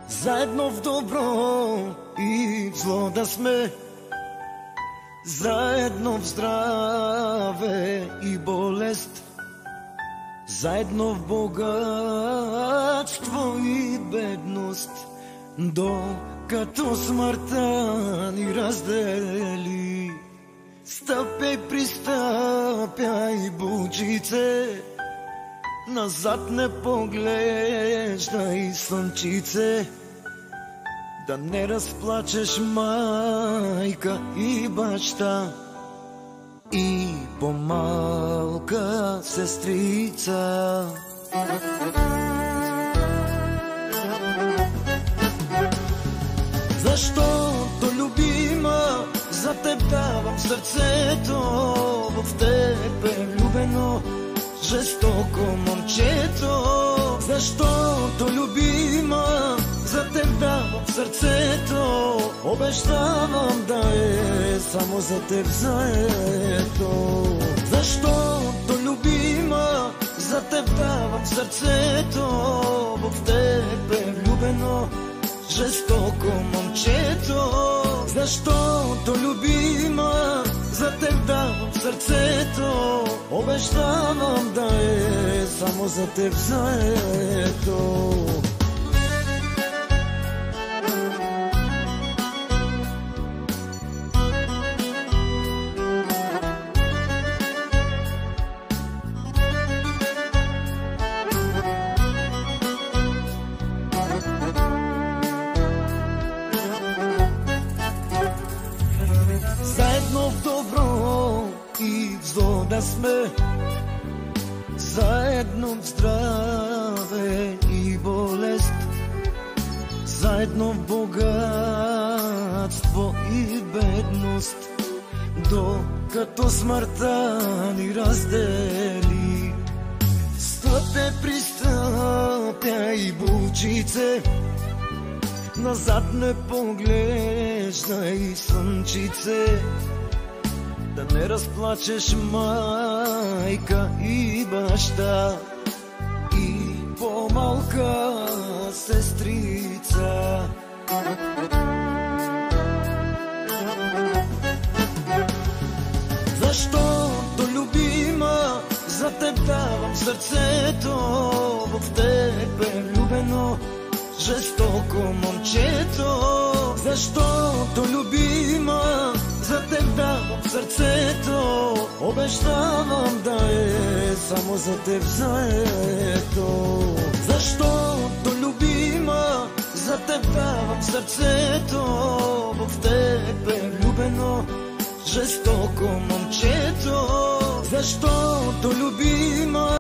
Заедно в добро и в зло да сме, заедно в здраве и болест, заедно в богатство и бедност, докато смъртта ни раздели. Стъпяй, пристъпяй, булчице, назад не поглеждай, слънчице, да не разплачеш майка и баща и по-малка сестрица. Защото, любима, за теб давам сърцето, в теб е влюбено жестоко момчето. Защото, любима, за теб давам сърцето, обещавам да е само за теб заето. Защото, любима, за теб давам сърцето, в теб е влюбено жестоко момчето. Защото, любима, за теб давам сърцето, обещавам да е само за теб заето. Заедно в добро и в зло да сме, заедно в здраве и болест, заедно в богатство и бедност, докато смъртта ни раздели. Стъпе, пристъпяй, булчице, назад не поглеждай, слънчице, да не разплачеш майка и баща и по-малка сестрица. Защото, любима, за теб давам сърцето, в теб е влюбено жестоко момчето. Защото, любима, за теб давам сърцето, обещавам да е само за теб заето. Защото, любима, за теб давам сърцето, в теб е влюбено жестоко момчето. Защото, любима,